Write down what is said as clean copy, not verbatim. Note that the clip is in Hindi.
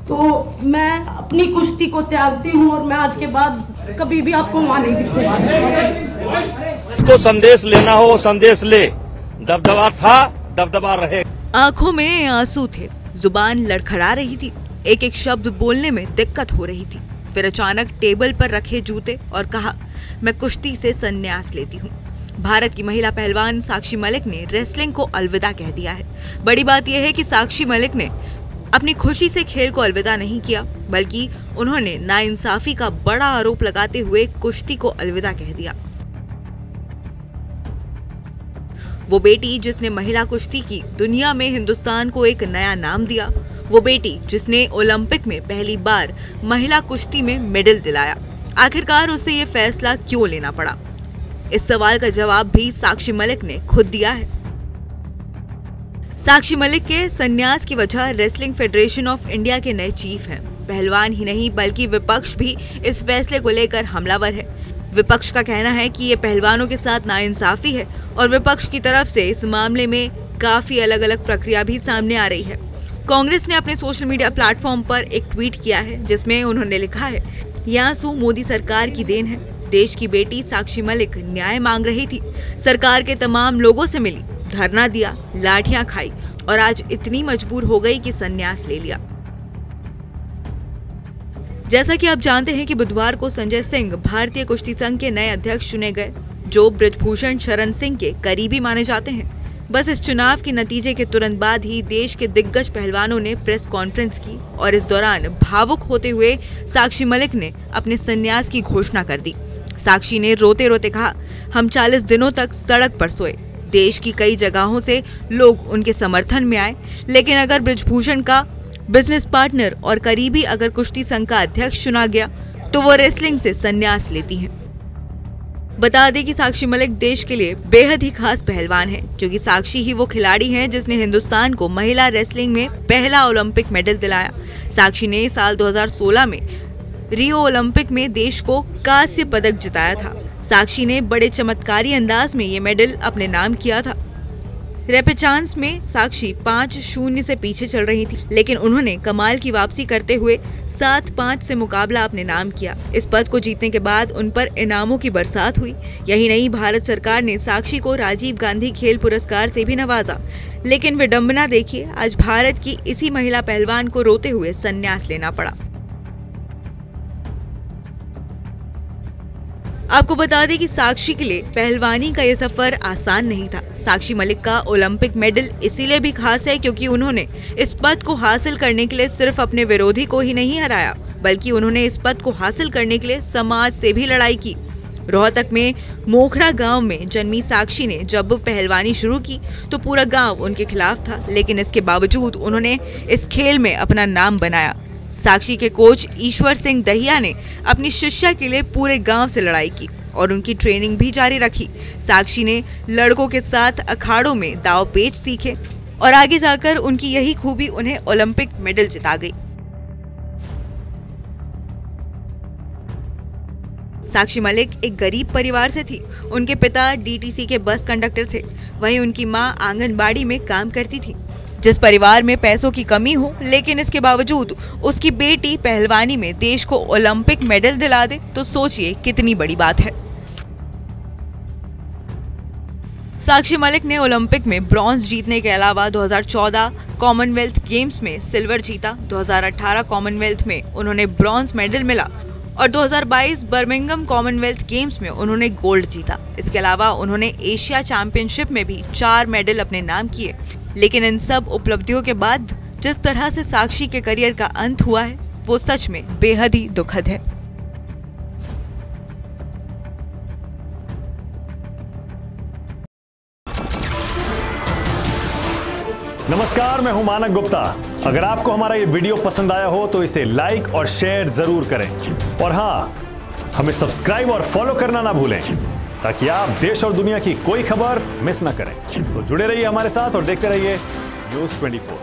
तो मैं अपनी कुश्ती को त्यागती हूँ और मैं आज के बाद कभी भी आपको वहाँ नहीं दिखूंगा। तो संदेश लेना हो संदेश ले, दबदबा था दबदबा रहे। आंखों में आंसू थे, जुबान लड़खड़ा रही थी, एक एक शब्द बोलने में दिक्कत हो रही थी। फिर अचानक टेबल पर रखे जूते और कहा, मैं कुश्ती से संन्यास लेती हूँ। भारत की महिला पहलवान साक्षी मलिक ने रेसलिंग को अलविदा कह दिया है। बड़ी बात यह है कि साक्षी मलिक ने अपनी खुशी से खेल को अलविदा नहीं किया, बल्कि उन्होंने नाइंसाफी का बड़ा आरोप लगाते हुए कुश्ती को अलविदा कह दिया। वो बेटी जिसने महिला कुश्ती की दुनिया में हिंदुस्तान को एक नया नाम दिया, वो बेटी जिसने ओलंपिक में पहली बार महिला कुश्ती में मेडल दिलाया, आखिरकार उसे ये फैसला क्यों लेना पड़ा? इस सवाल का जवाब भी साक्षी मलिक ने खुद दिया है। साक्षी मलिक के संन्यास की वजह रेसलिंग फेडरेशन ऑफ इंडिया के नए चीफ हैं। पहलवान ही नहीं बल्कि विपक्ष भी इस फैसले को लेकर हमलावर है। विपक्ष का कहना है कि ये पहलवानों के साथ नाइंसाफी है और विपक्ष की तरफ से इस मामले में काफी अलग अलग प्रक्रिया भी सामने आ रही है। कांग्रेस ने अपने सोशल मीडिया प्लेटफॉर्म पर एक ट्वीट किया है जिसमें उन्होंने लिखा है, ये आंसू मोदी सरकार की देन है। देश की बेटी साक्षी मलिक न्याय मांग रही थी, सरकार के तमाम लोगों से मिली, धरना दिया, लाठियां खाई और आज इतनी मजबूर हो गई कि संन्यास ले लिया। जैसा कि आप जानते हैं कि बुधवार को संजय सिंह भारतीय कुश्ती संघ के नए अध्यक्ष चुने गए, जो बृजभूषण शरण सिंह के करीबी माने जाते हैं। बस इस चुनाव के नतीजे के तुरंत बाद ही देश के दिग्गज पहलवानों ने प्रेस कॉन्फ्रेंस की और इस दौरान भावुक होते हुए साक्षी मलिक ने अपने संन्यास की घोषणा कर दी। साक्षी ने रोते रोते कहा, हम 40 दिनों तक सड़क पर सोए, देश की कई जगहों से लोग उनके समर्थन में आए, लेकिन अगर बृजभूषण का बिजनेस पार्टनर और करीबी अगर कुश्ती संघ का अध्यक्ष चुना गया तो वो रेसलिंग से संन्यास लेती हैं। बता दें कि साक्षी मलिक देश के लिए बेहद ही खास पहलवान है, क्योंकि साक्षी ही वो खिलाड़ी हैं जिसने हिंदुस्तान को महिला रेसलिंग में पहला ओलंपिक मेडल दिलाया। साक्षी ने साल 2016 में रियो ओलंपिक में देश को कांस्य पदक जिताया था। साक्षी ने बड़े चमत्कारी अंदाज में ये मेडल अपने नाम किया था। रेपेचांस में साक्षी 5-0 से पीछे चल रही थी, लेकिन उन्होंने कमाल की वापसी करते हुए 7-5 से मुकाबला अपने नाम किया। इस पद को जीतने के बाद उन पर इनामों की बरसात हुई। यही नहीं, भारत सरकार ने साक्षी को राजीव गांधी खेल पुरस्कार से भी नवाजा। लेकिन विडंबना देखिए, आज भारत की इसी महिला पहलवान को रोते हुए संन्यास लेना पड़ा। आपको बता दें कि साक्षी के लिए पहलवानी का यह सफर आसान नहीं था। साक्षी मलिक का ओलंपिक मेडल इसीलिए भी खास है क्योंकि उन्होंने इस पद को हासिल करने के लिए सिर्फ अपने विरोधी को ही नहीं हराया, बल्कि उन्होंने इस पद को हासिल करने के लिए समाज से भी लड़ाई की। रोहतक में मोखरा गांव में जन्मी साक्षी ने जब पहलवानी शुरू की तो पूरा गांव उनके खिलाफ था, लेकिन इसके बावजूद उन्होंने इस खेल में अपना नाम बनाया। साक्षी के कोच ईश्वर सिंह दहिया ने अपनी शिष्या के लिए पूरे गांव से लड़ाई की और उनकी ट्रेनिंग भी जारी रखी। साक्षी ने लड़कों के साथ अखाड़ों में दाव पेच सीखे और आगे जाकर उनकी यही खूबी उन्हें ओलंपिक मेडल जिता गई। साक्षी मलिक एक गरीब परिवार से थी। उनके पिता डीटीसी के बस कंडक्टर थे, वहीं उनकी मां आंगनबाड़ी में काम करती थी। जिस परिवार में पैसों की कमी हो, लेकिन इसके बावजूद उसकी बेटी पहलवानी में देश को ओलंपिक मेडल दिला दे तो सोचिए कितनी बड़ी बात है। साक्षी मलिक ने ओलंपिक में ब्रॉन्ज जीतने के अलावा 2014 कॉमनवेल्थ गेम्स में सिल्वर जीता, 2018 कॉमनवेल्थ में उन्होंने ब्रॉन्ज मेडल मिला और 2022 बर्मिंघम कॉमनवेल्थ गेम्स में उन्होंने गोल्ड जीता। इसके अलावा उन्होंने एशिया चैंपियनशिप में भी 4 मेडल अपने नाम किए। लेकिन इन सब उपलब्धियों के बाद जिस तरह से साक्षी के करियर का अंत हुआ है वो सच में बेहद ही दुखद है। नमस्कार, मैं हूं मानक गुप्ता। अगर आपको हमारा ये वीडियो पसंद आया हो तो इसे लाइक और शेयर जरूर करें और हाँ, हमें सब्सक्राइब और फॉलो करना ना भूलें ताकि आप देश और दुनिया की कोई खबर मिस ना करें। तो जुड़े रहिए हमारे साथ और देखते रहिए News 24।